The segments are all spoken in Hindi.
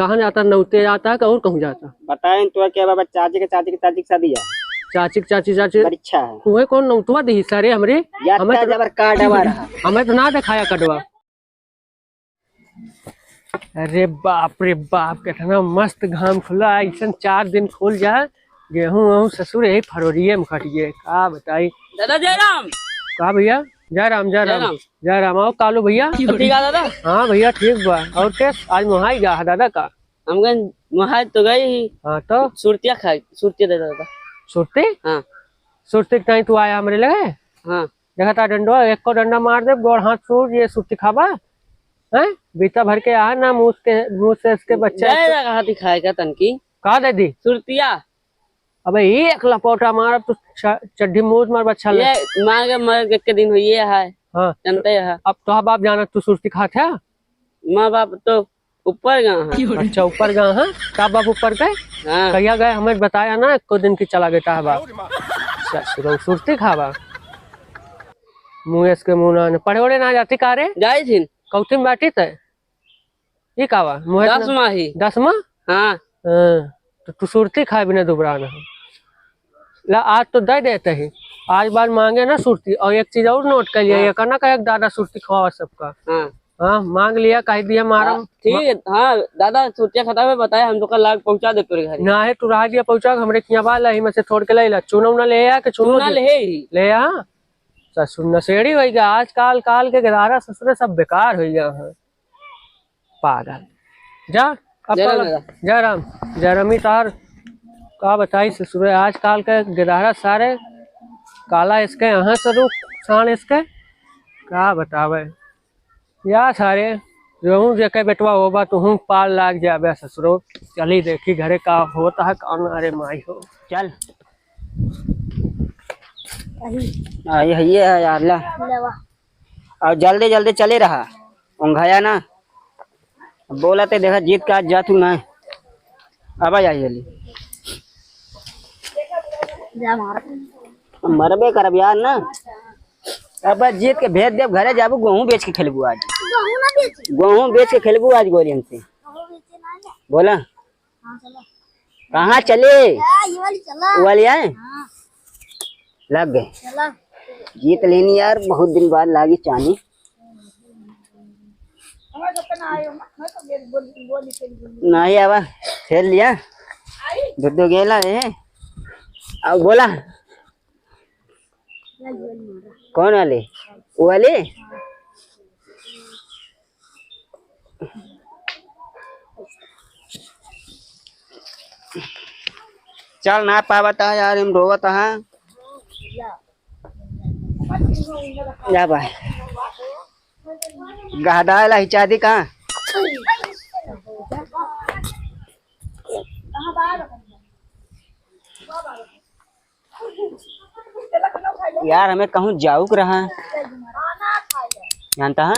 कहाँ जाता? नौते जाता है और कहूँ जाता? बताए तो क्या बाबा, चाची के शादी है। चाची चाची परीक्षा है। तुम्हें कौन नौतवा दी सारे हमरे? हमें तो ना दिखाया कटवा। अरे बाप रे बाप, कितना मस्त घाम खुला है। ऐसा 4 दिन खुल जाए गेहूं वहूं ससुर यही फरवरी में खटिए। का बताई दादा जय राम। का भैया? जय राम जय राम जय राम। आओ कालू भैया। ठीक है दादा। हाँ भैया ठीक बा। और कैस आज मोहाई जा दादा का? हम वहाँ तो गई ही। हाँ तो सुरतिया खाई, सुरतिया दे दादा। सुरती? हाँ सुरती कहीं तू आया हमरे लगे? हाँ देखा था डंडो, एक को डंडा मार दे गोड़ हाथ सूर, ये सुरती खाबा है? बीता भर के आ ना मुँह से इसके बच्चे कहा दिखाएगा तनकी कहा दे दी सुरतिया। अबे एक लपोटा मार तो चड्ढी मुँह मार बच्चा ये मर के दिन हुई है। हाँ जानते है। अब तो बाप जाना तू सुरती खाते है? माँ बाप तो ऊपर गए। अच्छा ऊपर गए हैं? का बाप ऊपर गए? हाँ। कहिया गए हमें बताया ना, को दिन की चला गया है बाप। सुरती खाबा मुँह इसके मुँह ना पढ़े ओढ़े ना जाती कारे जाई थी कौथी में बैठी थे ये कावा 10वां ही 10वां। हाँ तो तू सुरती खाए बिना दुबरा ना ला। आज तो दे देते ही, आज बार मांगे ना सुरती। और एक चीज और नोट कर लिया, ये करना का एक दादा सुरती खवा सबका। हाँ मांग लिया, कह दिया मारा। ठीक है। हाँ दादा सुरतिया खत्म है, बताया हम तो कल लाग पहुँचा दे तेरे घर। ना है तू रहा दिया पहुँचा हमरे किया बाल ही में से छोड़ के ले ला। चूना उना ले आ के चूना ले आ। ससुर नशेड़ी हो गया आजकल, काल के गदारा ससुर सब बेकार हो गया है पागल। जा जय राम जय रमी तार का बताई ससुर आजकल के गदारा सारे काला इसके यहाँ सरू शान इसके का बतावे या सारे रहूं जेके बेटवा होबा तुहू पाल लाग जाबे ससुरो। चली देखी घरे का होता है कौन। अरे माई हो चल ये है यार ला। और जल्दी जल्दी चले रहा उंघाया ना बोला ते देखा जीत का जा तू ना अब आ जल्दी मरबे करब यार ना। अब जीत के भेज देव घरे जाबू गेहूं बेच के खेलबू आज। गेहूं बेच के खेलबू आज गोरी हमसे। बोला कहाँ चले? वाली आए लग गए जीत लेनी यार, बहुत दिन बाद लागी चानी। नहीं आवा खेल लिया दूध गेला है। अब बोला कौन वाले? वो वाले चल ना पावता यार, हम रोवत है। जा भाई गहदाला हिचा दी कहाँ यार हमें कहूँ जाऊक रहा जानता है,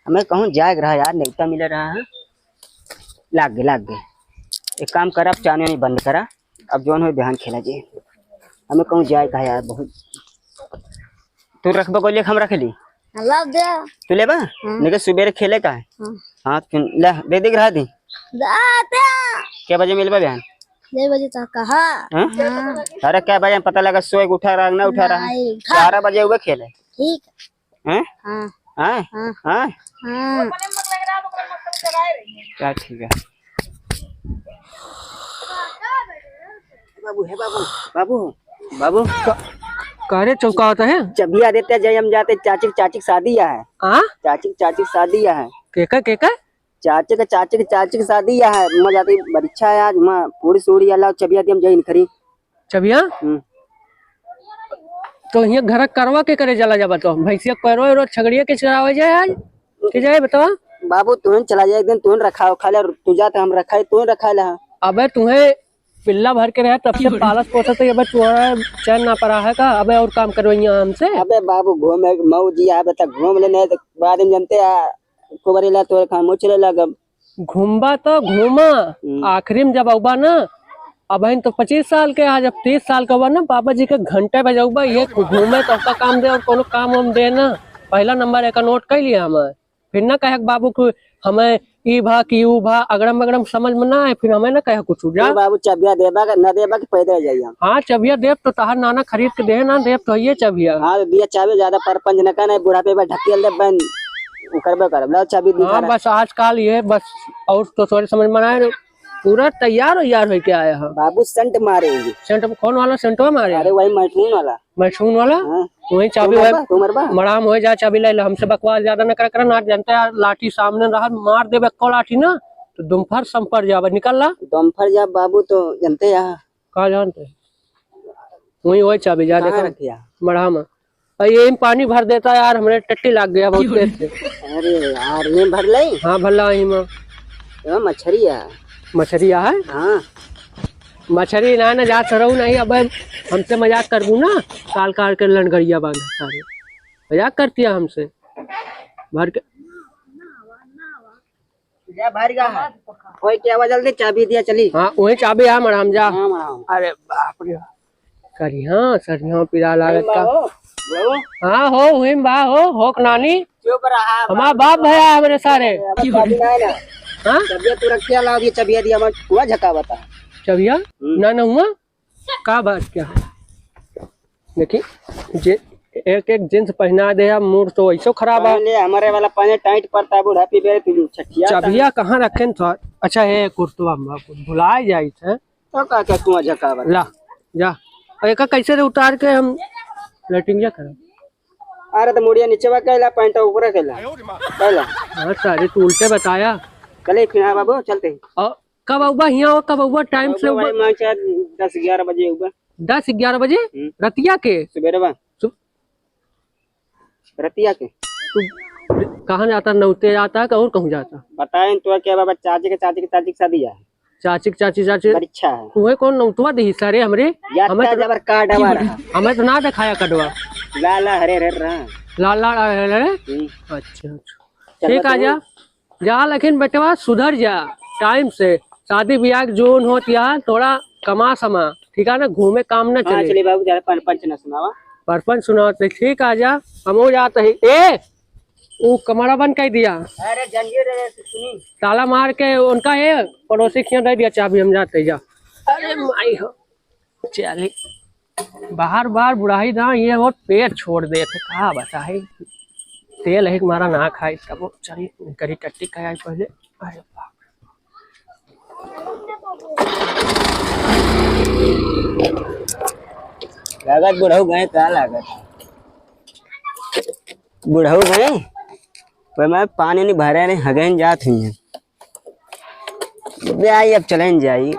हमें कहूँ जाग रहा यार, नेवता मिल रहा है। लाग गए एक काम करा, अब चाने नहीं बंद करा, अब जोन हो ध्यान खेला जी। हमें कहूँ जाए कहा यार बहुत। तू रखबो गोली हम रख ली तू ले बा लेकिन सुबह खेले का है। हाँ ले दे दी रहा दी क्या बजे मिलबा बहन? 6 बजे तक कहा। अरे क्या बजे पता लगा सोए उठा रहा ना उठा रहा 12 बजे हुए खेले। ठीक है हाँ हाँ क्या ठीक है बाबू है बाबू बाबू बाबू कारे चौका होता है चबिया देते जय हम जाते। चाची शादी है। चाची शादी है। केका चाची की शादी है। मैं जाती परीक्षा है आज, मैं पूरी सूरी अल्लाह चबिया दी हम जय खरी चबिया। तो यहाँ घर करवा के करे चला जा बताओ भैंसिया पैरो रो छगड़िया के चरावे जाए आज के जाए बताओ। बाबू तुम चला जाए एक दिन तुम रखा खा ले तू जाते हम रखा तुम रखा ला। अबे तुम्हें पिल्ला भर के रहे तब से पालस पोसा तो अब तुम्हारा चैन ना पड़ा है का? अबे और काम करवाइया हमसे। अबे बाबू घूमे मऊ जी है बता घूम लेने बाद में जानते कुबरेला तो खामो चले लगा घूमबा तो घूमा आखिरी में जब अबा ना अब तो 25 साल के आज, जब 30 साल का हुआ ना पापा जी के घंटे बजाऊबा ये घूमे तो का काम दे और कोनो काम हम दे ना। पहला नंबर एक नोट कर लिया हमारे फिर ना कहे बाबू को हमें ई भा की ऊ भा अगड़म बगड़म समझ में ना है, फिर हमें ना कहे कुछ जा। बाबू चबिया देबा का न देबा के पैदल जाइए हम। हाँ चबिया देव तो तहार नाना खरीद के दे ना, देव तो ये चबिया। हाँ तो दिया चाबी ज्यादा परपंच न करना बुढ़ापे पर ढकेल दे बन करबे करब ला चाबी दी। हाँ बस आजकल ये बस, और तो थोड़े समझ में आए पूरा तैयार हो के आया है। बाबू सेंट मारेंगे। सेंट कौन वाला सेंट मारे? अरे वही मैठून वाला। मैसून वाला? हाँ। वही चाबी तुमर बा मराम हो जा, चाबी ले लो। हमसे बकवास ज्यादा न कर ना, जानते यार लाठी सामने रहा मार देबे को लाठी ना तो दुमफर संपर जावे निकल ला। दमफर जा बाबू तो जानते यहाँ कहा जानते वही चाबी जा देखो रखिया मराम। ये पानी भर देता यार, हमरे टट्टी लग गया बहुत देर से। अरे यार ये भर ले। हाँ भला यही में मछली है। मछलिया है? हाँ मछली ना ना जा सरऊ नहीं। अब हमसे मजाक करबू ना, काल काल के लड़गड़िया बांध सारे मजाक करती है हमसे भर के। जा भर गा है कोई क्या आवाज जल्दी चाबी दिया चली। हाँ वही चाबी है मराम जा। हाँ मराम। अरे बाप रे करिया सरिया पिला लागत का। बाबू हाँ हो वही बा हो नानी चुप रहा। हमारा बाप भैया हमारे सारे। हाँ चबिया तू रख के लाओ, ये चबिया दिया मत हुआ झका बता। चबिया ना ना हुआ का बात क्या है? देखिए जे एक एक जींस पहना दे मूड तो ऐसा खराब है। ले हमारे वाला पानी टाइट पड़ता है बुढ़ापी पे तू छठिया। चबिया कहाँ रखे तो? अच्छा है कुर्तवा में भुलाए जाई थे तो का क्या कुआं झका बता। ला जा एक कैसे रे उतार के हम लैटिंग जा करें। अरे तो मुड़िया नीचे बा कैला पैंट ऊपर कैला कैला। हाँ सारे तू उल्टे बताया। चले फिर हाँ बाबू चलते। और कब आऊबा यहाँ कब आऊबा टाइम से? 10-11 बजे होगा। 10-11 बजे रतिया के सवेरे बा रतिया के। तू कहाँ जाता? नौते जाता है और कहूँ जाता? बताए तो क्या बाबा चाची के शादी है। चाची परीक्षा है। तुम्हें कौन नौतवा दी सारे हमरे? हमें जबर कार्ड हमारा हमें तो ना दिखाया कटवा लाला हरे हरे रहा। लाल लाल अच्छा अच्छा ठीक आ जा लेकिन बेटवा सुधर जा टाइम से। शादी ब्याह जोन हो यहाँ थोड़ा कमा समा ठीक है ना, घूमे काम न चले। चले बाबू जरा पंच न सुनावा। परपन सुनाते ठीक आ जा हम हो जाते ही। ए वो कमरा बंद कर दिया। अरे जंजीर सुनी ताला मार के उनका है पड़ोसी खिया दे दिया चाबी हम जाते जा। अरे माई हो चली बाहर बाहर बुढ़ाई ना ये वो पेट छोड़ दे थे कहा बता है तेल है हमारा ना खाए तब चली करी टट्टी खाया पहले। अरे बाप लागत बुढ़ऊ गए का लागत बुढ़ऊ गए पर मैं पानी नहीं भरे नहीं हगेन जात हुई है। अब चलें जाई।